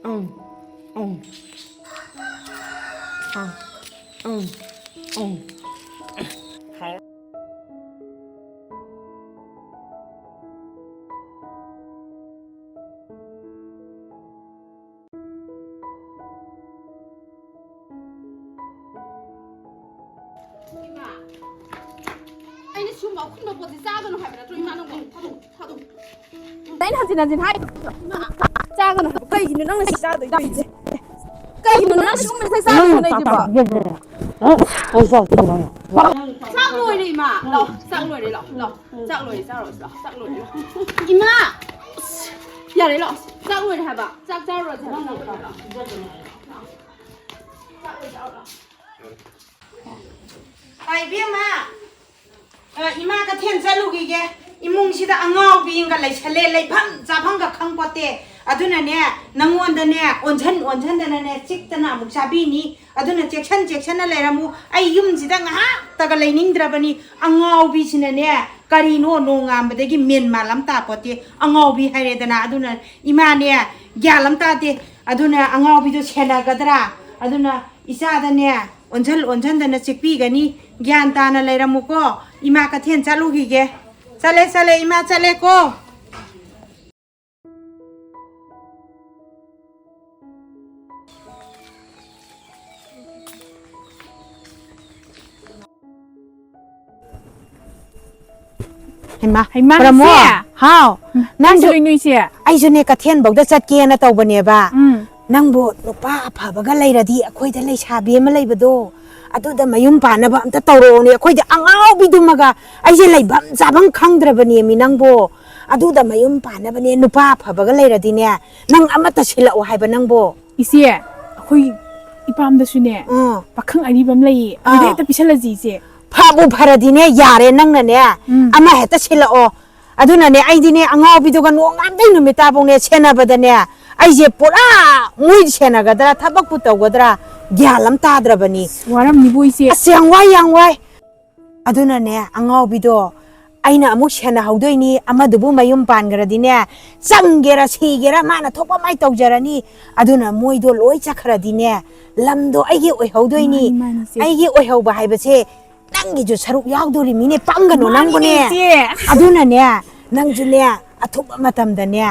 Ini cuma aku nak buat jaga nak apa? Terus mana nak thadu. Đây là gì hai cha con cây thì nó là sao đấy đây cây mà nó xuống mình thấy sao thế này chứ bỏ sắc lùi đi mà lọ sắc lùi đi lọ sắc lùi sao rồi sắc lùi đi ima giờ đấy lọ sắc lùi hả bà sắc sao rồi thì nó lọ ai biết mà ima cái thiên sa lúc gì vậy imung sida angau being ga lai chale lai phang ga khang pote aduna ne nangon da ne onchan da ne chik ta na muk sabi ni aduna section na lai ramu ai yum sida nga ta ga lai ning dra bani angau bi sina ne kari no ngam ba gi men ma lam ta pote angau bi hai re da na aduna ima ne gya lam ta te aduna angau bi do chena ga dra aduna isa da ne onchan da na chikpi ga ni gyan ta na lai ramu ko ima ka thiên sa lu gi ge Sale, ima sale ko. Hema Pramo, how? Nang jo inui sia. Ai jo ne ka thiên bok da chat ke na taw bane ba. Nang bo nupa pha ba ga lai ra di akhoi da lai sabi ma lai bado. Adu da mayum pa na ba amta tawro ne akhoi da angau bi du maga ai je lai bam zabang khangdra bani mi nang bo adu da mayum pa na bani nupa pha ba ga lai ra di ne nang amata sila o hai ba nang bo isi akhoi ipam da su ne pakhang ani bam lai ade ta pisala ji se pha bu phara di ne yare nang na ne ama heta sila o adu na ne ai di ne angau bi du ga no ngam dai nu mi ta bong ne chena ba da ne ai je pura mui chena ga da thabak pu taw ga dra gya lam ta dra bani waram ni boi se asyang wai aduna ne angau bido aina amuk chena haudoi ni amadubu mayum pan gara dine changgera sigera mana thopa mai tawjarani aduna moido loi chakhara dine lamdo aigi oi haudoi ni aigi oi hauba haiba se nangi ju saruk yaudori mine pangano nangbo ne aduna ne nangju ne athupa matam da ne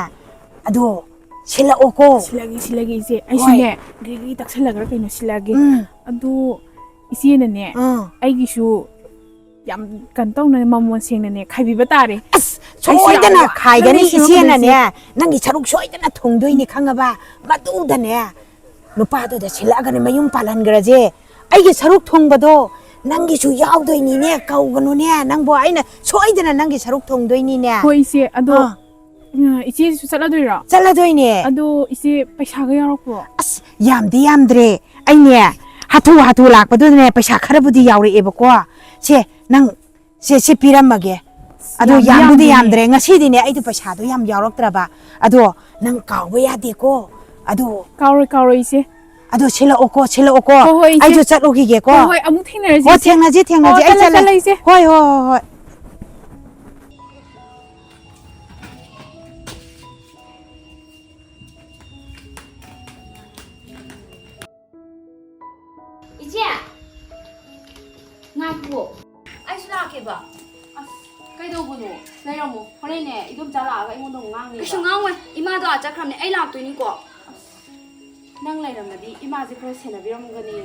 ado sila oko silagi se ai sine gigi taksalaga kaino silagi adu isi ne ne ai gi su yam kan tong na mamon sing ne khaibi batare soi da na khai ga ni isi na ne nangi charuk soi da na thongdoi ni khanga ba madu da ne nupa do da silaga ne mayum palan gra je ai gi charuk thongba do nangi su yaudoi ni ne kau ganu ne nangbo aina soi da na nangi charuk thongdoi ni ne hoi se adu ichi su chaladoi ne adu isi paisa ga yarok pro as yamdre ai ne hatu lak pa do ne paisa khara budi yaure e ba ko se nang se piram mage adu yamdudi yamdre ngasi di ne ai du paisa do yam yarok tra ba adu nang kaw ba ya de ko adu kauroi ise adu chela oko ai du chat oki ge ko hoi amu thengna ji thengna ji ai chala ise hoi ngakpiyu ai sila ke ba kai do bu no nai ra mo hore ne idum jala ga imon dong ngang ni Isu ngawai ima do aja kram ne ai lak toi ni ko nang lai ram di ima je khra sena biram ga ni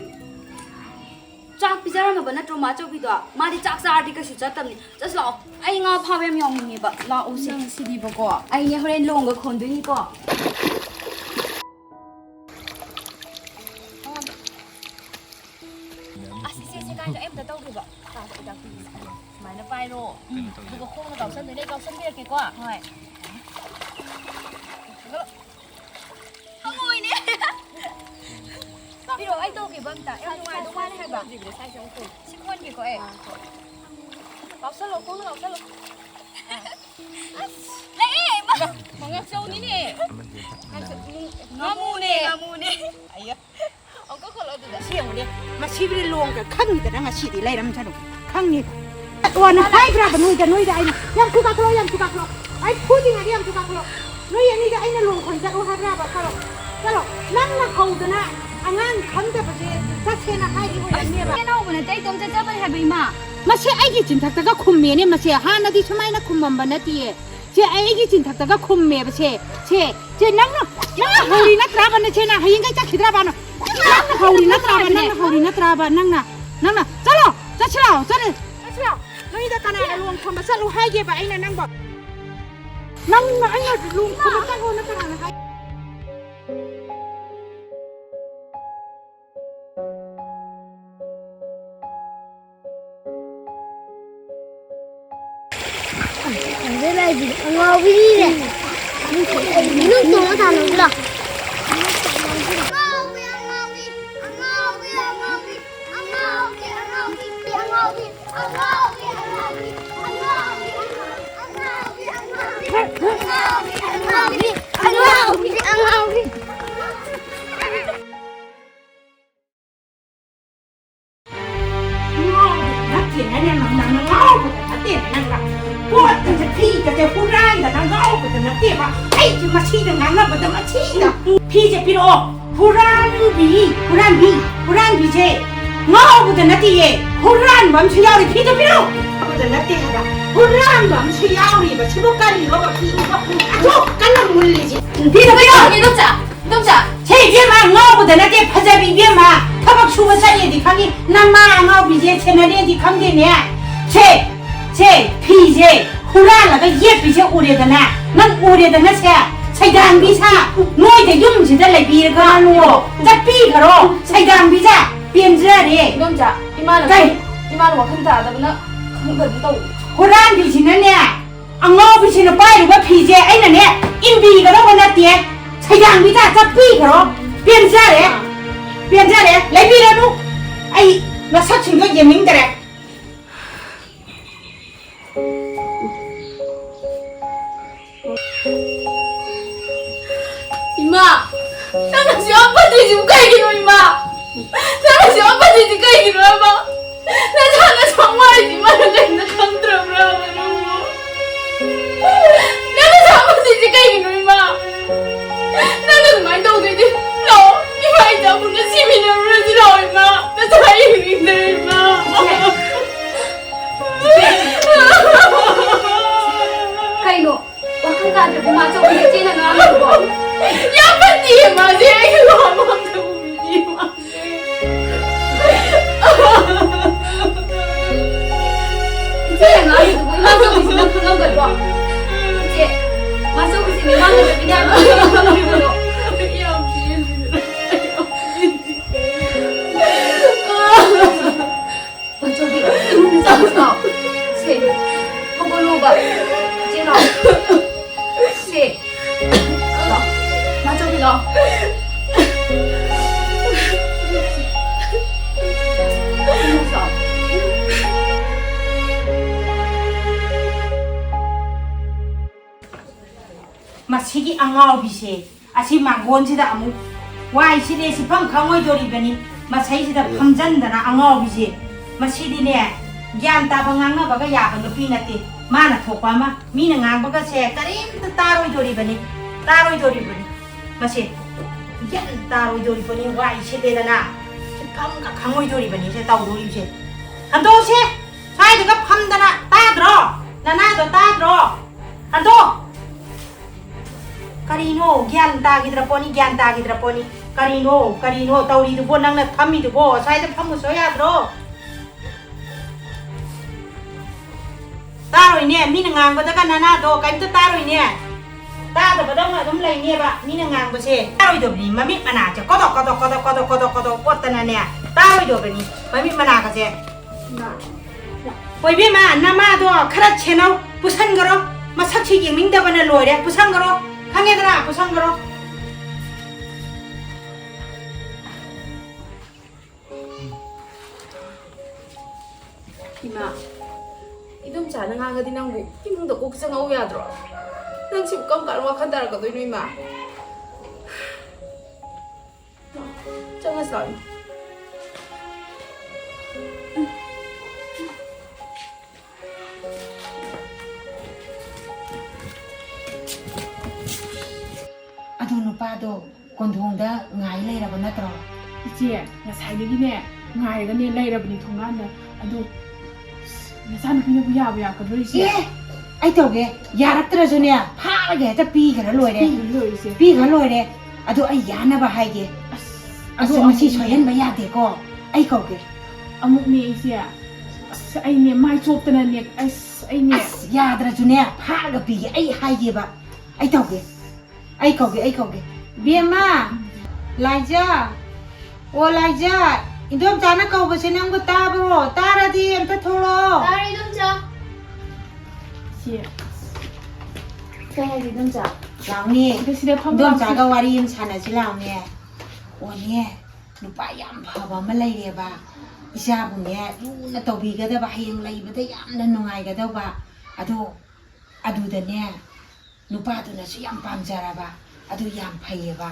chak pizara ma bana troma chok bi do ma di chak sa di ka su chatam ni just lao ai nga pha bem yong ni ba la o si sidi ba ko ai ne hore long ga khon doi ni ko se kai cho em ta tau ke ba ta se ta ki mai na pai ro du ko khong na gao san de gao san bia ke ko hoi ngồi nè đi rồi anh tô kì vâng ta em đúng ngoài hay bảo gì để sai cho tôi xin khuôn kì có em gao san lo khong gao san lo lấy em mà nghe sâu ní nè ngamu nè ai ông có khổ lo được xiang đi mà chi bi luông cái khăn thì đang là chi thì lấy lắm sao được khăn nhỉตัวนึงให้กระบนุยจะนุยได้ยังทุกข์lo aiพูดจริงอะยังทุกข์loนุยอันนี้ก็ไอ้นั่นลุงคนจะรู้ฮัทราบะเขา चलो नंगना हौदना अꯉꯥꯡ खंदबजे चसेना हाइदि ओइनेबा केनाउबना चाहिँ तम चबन हाबे इमा मसे आइगी चिन्थक्तगा खुम्मेने मसे हानदि सुमाइना खुम्मबा नतिए से आइगी चिन्थक्तगा खुम्मेबा से नंगना हौरि नत्राबा नसेना हयिंगा चखिद्राबा नंगना हौरि नत्राबा नंगना चलो चलो नोइदा कनाना लुंग खम्बा चलो हाइगेबा आइना नंगबा नंगना आइना लुंग खम्बा चलो न कनाना हाइ हुरालगा येपिसे उरेदना नंग उरेदना से सैदां बिसा नोइदे युमसिदा लैबिरगा नो जपी घरो सैदां बिसा पेंजरा रे नोमजा इमानो वखन तादबना खंगदि तौ हुरान बिसिना ने अंगाव बिसिना पाइरुबा फिजे आइना ने इनबी गरो नते सैदां बिसा जपी घरो पेंजरा रे लैबिरनु आई नसचिंगो येमिंगदरे 이마, 나는 지금 아빠들이 지금 가이기로 이마. 나는 지금 아빠들이 가이기로 이마. 나는 정말 이마를 내가 컨트롤하고 나는 아빠들이 가이기로 이마. 나는 많이 도우들이 너 이마 이제 아무나 시민을 울지러 이마. 나 자유인데 이마. kaino wakhan tadrabi ma chawbi chena ngalo Ya pati mas ilu amang tabi mas. Ije ngalo tu ma chawbi sina khangam galwa. Ije ma chawbi sina ma ngalo binya ngalo bolo. Ya bien. Ma chawbi imu sa sa. Se pabolo ba. Chena. Se. Ma chawbi lo. मसिगी अंगाव बिसे असि मांगोन सिदा अमु Y सिदे सिफम खंगोय दोरी बनी मसई सिदा फमजन दना अंगाव बिसे मसिदी ने ज्ञान ताबा ngang बगा याबा नुपी नते माना थोकवा मा मीना ngang बगा से करीम तारोय दोरी बनी मसे ज्ञान तारोय दोरी बनी वाई सिदे दना खम का खंगोय दोरी बनी से ताव दोरी से अंदो से साइ दगा फम दना ताद्रो नना दो ताद्रो अंदो करीनो ज्ञान तागिद्रपोनी करीनो तौरी दुबो नंगना थम्मी दुबो साइड फम्मु सोयाद्रो तारोइने मीना ngangbadaga nana do kaimta taroine तादबदंग अदुम लैनेबा मीना ngangbसे तारोइदोबनी ममी मना चे कोदो कोत्तना ने तारोइदोबनी ममी मना गसे ओइबेमा नमा दो खरा छेनौ पुसन गरो मसखि यमिंगदबना लोइरे पुसन गरो खाङेदरा पुसन गरो 이마, 이놈 자는 아가디 낭부 이몽도 꼭 생각해야 들어. 난 지금 깜깜 와칸다랄 거도 이놈 이마. 정했어. अदु नुपादो ꯀꯣꯟꯊꯣꯡꯗ ꯉꯥꯏ ꯂꯩꯔꯕ ꯅꯠꯇ꯭ꯔꯣ 이제 ꯉꯁꯥꯏꯗꯒꯤꯅꯦ ꯉꯥꯏꯔꯒꯅꯦ ꯂꯩꯔꯕꯅꯤ ꯊꯣꯡꯒꯥꯟꯗ ꯑꯗꯣ ꯅꯆꯥꯅꯨꯄꯤꯅꯕꯨ ꯌꯥꯕ ꯌꯥꯒꯗ꯭ꯔꯣ 이제 ꯑꯩ ꯇꯧꯒꯦ ꯌꯥꯔꯛꯇ꯭ꯔꯁꯨꯅꯦ ꯐꯥꯔꯒ ꯍꯦꯛꯇ ꯄꯤꯈ꯭ꯔ ꯂꯣꯏꯔꯦ ꯂꯣꯏꯔꯤꯁꯦ ꯄꯤꯈ꯭ꯔ ꯂꯣꯏꯔꯦ ꯑꯗꯣ ꯑꯩ ꯌꯥꯅꯕ ꯍꯥꯏꯒꯦ ꯑꯗꯣ ꯑꯁ ꯃꯁꯤ ꯁꯣꯏꯍꯟꯕ ꯌꯥꯗꯦꯀꯣ ꯑꯩ ꯀꯧꯒꯦ ꯑꯃꯨꯛꯅꯦ 이제 ꯑꯁ ꯑꯩꯅꯦ ꯃꯥꯏ ꯆꯣꯞꯇꯅꯅꯦ ꯑꯁ ꯑꯩꯅꯦ ꯑꯁ ꯌꯥꯗ꯭ꯔꯁꯨꯅꯦ ꯐꯥꯔꯒ ꯄꯤꯒꯦ ꯑꯩ ꯍꯥꯏꯒꯦꯕ ꯑꯩ ꯇꯧꯒꯦ ꯑꯩ ꯀꯧꯒꯦ ꯕꯦꯝꯃ ꯂꯥꯏꯖꯥ ꯑꯣ ꯂꯥꯏꯖꯥ ꯏꯟꯗꯣꯝꯆꯥꯅ ꯀꯧꯕꯁꯦ ꯅꯪꯕꯨ ꯇꯥꯕ꯭ꯔꯣ ꯇꯥꯔꯗꯤ ꯑꯝꯇ ꯊꯣꯛꯂꯛꯑꯣ ꯇꯥꯔꯦ ꯏꯗꯣꯝꯆꯥ 이제 ꯀꯩ ꯍꯥꯏꯒꯦ ꯏꯗꯣꯝꯆꯥ ꯂꯥꯎꯅꯦ ꯁꯤꯗ ꯏꯟꯗꯣꯝꯆꯥꯒ ꯋꯥꯔꯤ ꯑꯃ ꯁꯥꯟꯅꯁꯤ ꯂꯥꯎꯅꯦ ꯑꯣꯅꯦ ꯅꯨꯄꯥ ꯌꯥꯝ ꯐꯕ ꯑꯃ ꯂꯩꯔꯦꯕ 이자부네 누나 떠비가다봐 하영 라이브다 얌나 농아이가다봐 아도 아두다네 누파도나수 얌 밤자라봐 아도 얌 파이에봐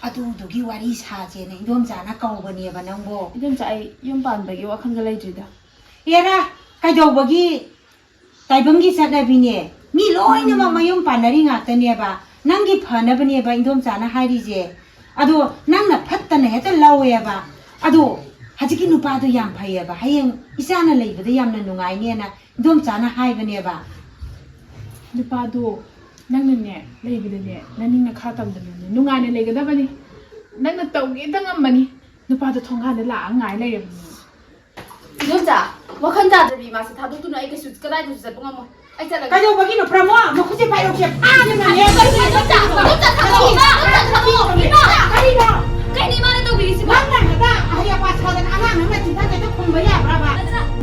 아도 도기 와리 사제네 이놈자나 까오버니에봐 낭보 이dom자 아이 윤반박이 와칸가 레이드다 얘라 가이도버기 다이벙기 사나비네 미 로이나마 마용 바나리 ngaktaneba nangi phanabaneba 이놈자나 하리제 아도 낭나 팟다네 해다 라오에봐 아도 하지기 누파도 얌 파이에봐 하영 이사나 레이브다 얌나 농아이네나 이놈자나 하이바네바 누파도 ꯅꯪꯅꯅꯦ ꯂꯩꯕꯗꯅꯦ ꯅꯅꯤꯡꯅ ꯈꯔ ꯇꯝꯗꯅꯅꯦ ꯅꯨꯡꯉꯥꯏꯅ ꯂꯩꯒꯗꯕꯅꯤ ꯅꯪꯅ ꯇꯧꯒꯦꯇ ꯉꯝꯕꯅꯤ ꯅꯨꯄꯥꯗꯣ ꯊꯣꯡꯒꯥꯟꯗ ꯂꯥꯛꯑ ꯉꯥꯏ ꯂꯩꯔꯕꯅꯤ 이dom자 와칸 자드비 마스 다도두나 아이 그수 그다이도 진짜 뻥어머 아이 잘라 가져버기는 프라모 먹지 파이로게 파는만해 이dom자 타고 이마 가리라 Kaya ni mana toubiu siya? 만나다 아야 파사는 아나는 진짜도 공부야 브라바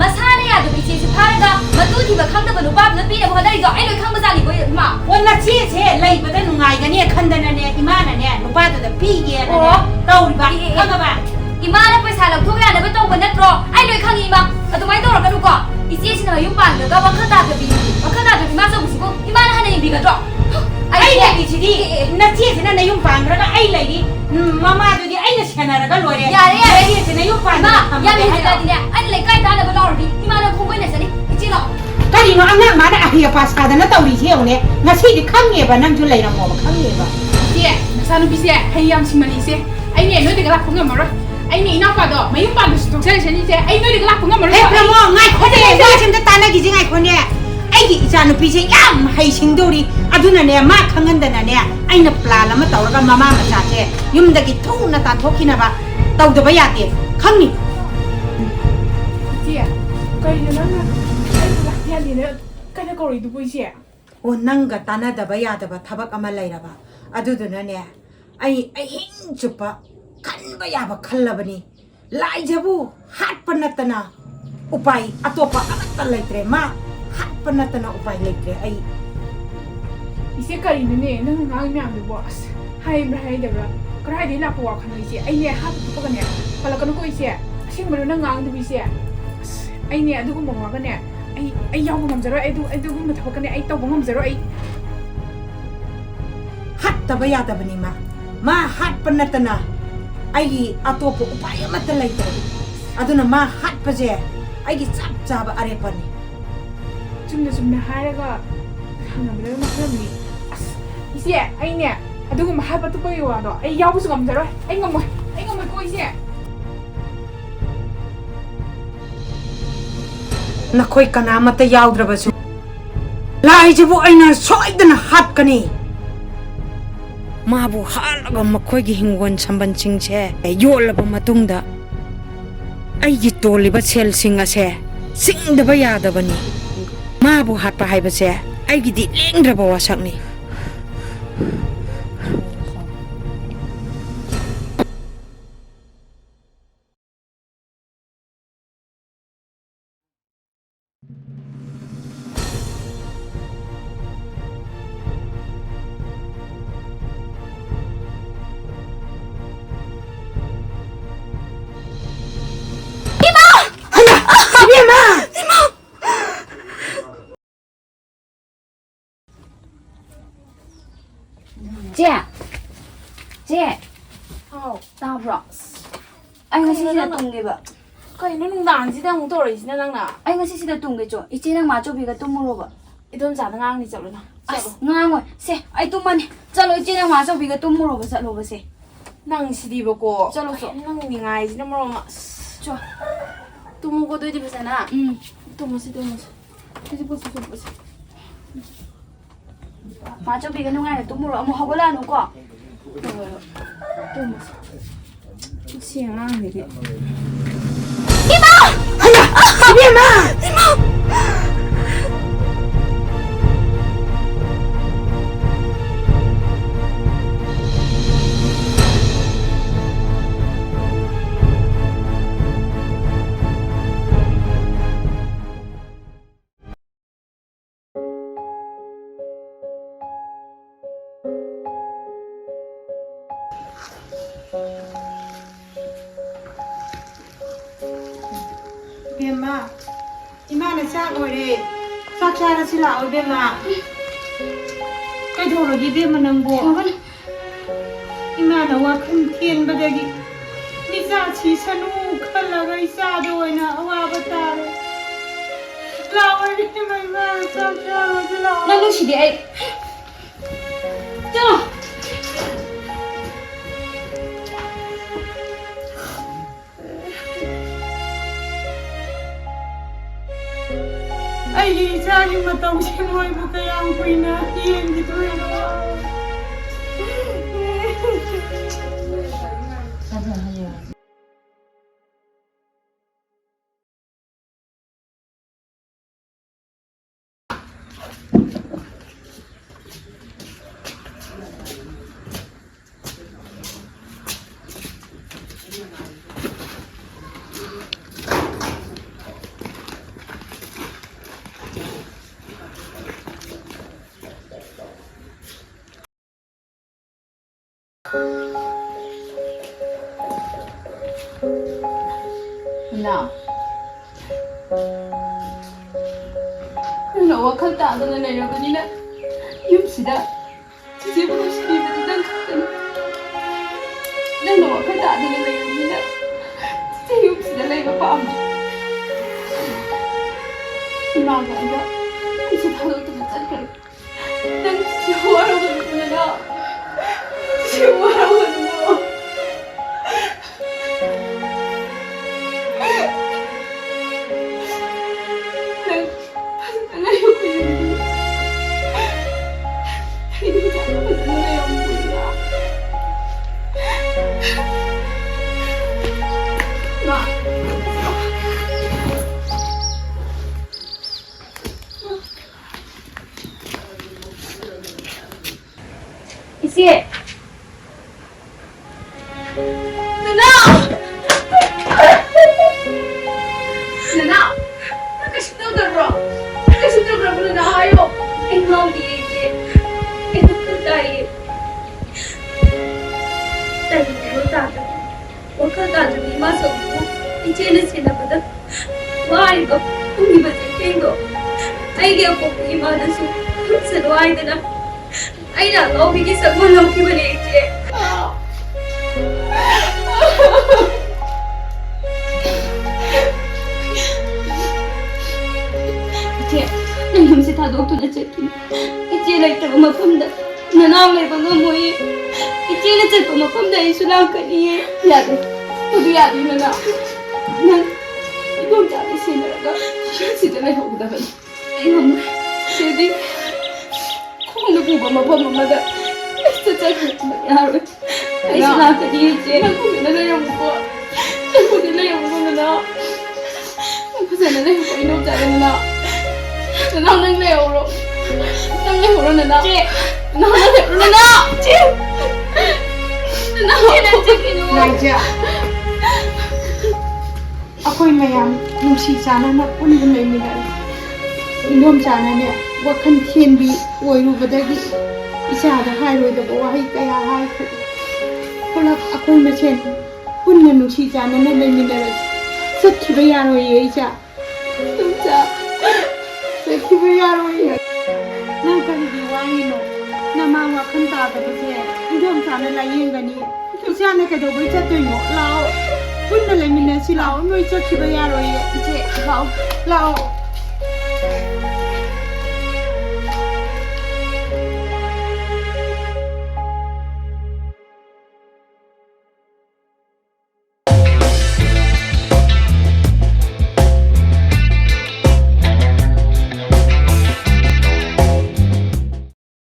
Masana ya toubiu siya parang matuti ba kang naman upap na pina mo kadali ka ay kang masali ko ma. 원나 치체 레이버다 농아이가니 칸다나네 이마나네 누파도다 피게나네 떠우리바 가가바 Imana pa sa lagtong yan na ba itong banatro? Ay loy kang ima. At umay toro ka ko. Isiya siya na yung pang na gawang katagabi. Ang katagabi maso gusto ko. Imana hana yung bigatro. ay lagi chidi na chiche na yung pangraga ay lagi mama dudi ay na siyanaraga lore Yare. chiche na yung Ma, pangraga yan yung hila din niya. Ay lay kahit na ba lordi. Imana kung ba na sali. Ichino. karino ang mana ahiya pasada na tauri siya nga sidi kangye ba nang julay na mo kangye ba ꯏꯆꯦ ꯅꯆꯥꯅꯨꯄꯤꯁꯦ ꯍꯩ ꯌꯥꯝ ꯁꯤꯡꯕꯅꯤ ꯏꯆꯦ ꯑꯩꯅꯦ ꯅꯣꯏꯗꯒ ꯂꯥꯛꯄ ꯉꯝꯃꯔꯣꯏ ꯑꯩꯅꯦ ꯏꯅꯥꯎꯄꯥꯗꯣ ꯃꯌꯨꯝ ꯄꯥꯟꯕꯁꯨ ꯊꯣꯛꯆꯔꯁꯅꯤ ꯏꯆꯦ ꯑꯩ ꯅꯣꯏꯗꯒ ꯂꯥꯛꯄ ꯉꯝꯃꯔꯣꯏ pramo ngai khode ba simda tanagiji ngai khone aigi ichanupi se yam haisingdori adunane ma khangandana aina plan ama tawraga mama macha che yumdagi thuna ta thokina ba tawdaba yate khangni ꯏꯆꯦ ꯀꯩꯅꯣ ꯅꯪꯅ ꯑꯩ ꯂꯥꯛꯄ ꯌꯥꯗꯦꯅ ꯀꯩꯅꯣ ꯀꯧꯔꯤꯗꯨꯕꯨ ꯏꯆꯦ o nanga tanadaba yadaba thabak ama lairaba adudunane ai hin chupa kanba yaba khallabani laijabu hatpa natana upai atopa amatta laitre ma hatpa natana upai laitre ai ꯏꯆꯦ ꯀꯔꯤꯅꯣꯅꯦ ꯅꯪꯅ ꯉꯥꯡꯉꯤ ꯃꯌꯥꯝꯗꯨꯕꯣ ꯑꯁ ꯍꯥꯏꯕ꯭ꯔꯥ ꯍꯥꯏꯗꯕ꯭ꯔꯥ ꯀꯗꯥꯏꯗꯒꯤ ꯂꯥꯛꯄ ꯋꯥꯈꯜꯅꯣ ꯏꯆꯦ ꯑꯩꯅꯦ ꯍꯥꯠꯄ ꯊꯣꯛꯄꯒꯅꯦ ꯄꯜꯂꯛꯀꯅꯨꯀꯣ ꯏꯆꯦ ꯑꯁꯦꯡꯕꯔꯣ ꯅꯪ ꯉꯥꯡꯗꯕ ꯏꯆꯦ ꯑꯁ ꯑꯩꯅꯦ ꯑꯗꯨꯒꯨꯝꯕ ꯋꯥꯒꯅꯦ ꯑꯩ ꯌꯥꯎꯕ ꯉꯝꯖꯔꯣꯏ ꯑꯗꯨꯒꯨꯝꯕ ꯊꯕꯛꯀꯅꯦ ꯑꯩ ꯇꯧꯕ ꯉꯝꯖꯔꯣꯏ ꯑꯩ hataba yadabani ma hatpa natana ai atopa upai amatta laitre aduna ma hatpa je ai gi chap chaba arepani ꯆꯨꯝꯅ ꯍꯥꯏꯔꯒ ꯍꯪꯅꯕꯗ ꯃꯈꯜꯅꯤ ꯑꯁ ꯏꯆꯦ ꯑꯩꯅꯦ ꯑꯗꯨꯒꯨꯝꯕ ꯍꯥꯏꯕ ꯑꯇꯣꯞꯄꯒꯤ ꯋꯥꯗꯣ ꯑꯩ ꯌꯥꯎꯕꯁꯨ ꯉꯝꯖꯔꯣꯏ ꯑꯩ ꯉꯝꯃꯣꯏꯀꯣ ꯏꯆꯦ nakhoi kana mata yaudраbasu laijibu aina soidana hatkani mabu halaga makhoi gi hingwan samban singse yolaba matungda aigi toliba sel singa se singdaba yadabani mabu hatpa haibase aigi di lengdraba wasakni Che. ꯑꯥꯎ Tabro. Ay ngasi sida tungge ba. ꯀꯩꯅꯣ ꯅꯨꯡꯗꯥꯡꯁꯤꯗ ꯑꯃꯨꯛ ꯇꯧꯔꯛꯏꯁꯤꯅ ꯅꯪꯅ Ay ngasi sida tungge jo. Iche nang ma chobi ga tumuro ba. ꯏꯗꯣꯝꯆꯥꯗ ꯉꯥꯡꯅꯤ ꯆꯠꯂꯨꯅ As ngangoi. Se ay tumani. Chalo iche nang ma chobi ga tumuro ba chalo ba se. Nang sidiba ko. Chalo so. Nang ningay sina maroma. Cho. Tumu ko doy di sana. Tumo si. Kasi po si. Ma cho bigan nung ay tumuro amo hawala no ko. Tumo. Siang ang higi. Ima! Haya! Sige ma! Ima! Bema, imana sa gore, sa cara sila o bema. Kay doro gi bema nangbo. Imana wa kan tien badagi. Ni sa chi Chanu khalaga isa do na awa batar. Lawar ni mai ma sa cara sila. Nang si di ay. Cho. Ay, isa yung matang si Moy mo kaya ang pinahin dito yun. Now. Ano wakal ta da na yo kanina. Yung sida. Sige mo sige mo dan. Ano wakal ta da na yo kanina. Sige yung sida lay ba pa. Imaga ida. Isa thalo to na ka. Dan siwaro ko na na. Siwaro ko na. Isi. Nana, nakasitaw na bro. Nakasitaw na bro na hayo. Ikaw di ije. Ito ka tayo. Tayo ko tayo. Wakal tayo ni maso ko. Ije na sila pa da. Why ko? Kung iba tingko. Ay di ako imana su. Sa luay na. Ay na, ako bigay sa gulong kiba ni ije. Nang yung si Tado to na Sachin. Ichilay ito umapamda. Nanamay pa nga mo eh. Ichilay ito umapamda. Isulang ka niya. Yari. Tudo yari na na. Nang ibang dati sinaraga. Sila na yung dahan. Ay mama. Sige. Kung nabuba mapamamaga. Basta Sachin magyari. Ay isulang ka niya. Nang kung nalayaw mo po. Nang kung nalayaw mo na na. Nang kung nalayaw ko inom dyan na na. Nang leo na na. Che. Nang leo na na. Che. Nang leo na na. Naija. Ako'y mayam nungsi sana na punong layminan. Inom sana niya wakan tienbi oirubadagi isada hairoidaba wahay kaya hai kulak ako'y masen punna nungsi sana na layminan. Sakkiba yaroye isa. Tumsa. Sakkiba yaroye. Nang kaligi wangino na mama kanta da base inom sana layengani. Isa na kadoboy chatoy mo lao. Punna layminan si lao mo'y sakkiba yaroye. Che, lao. Lao.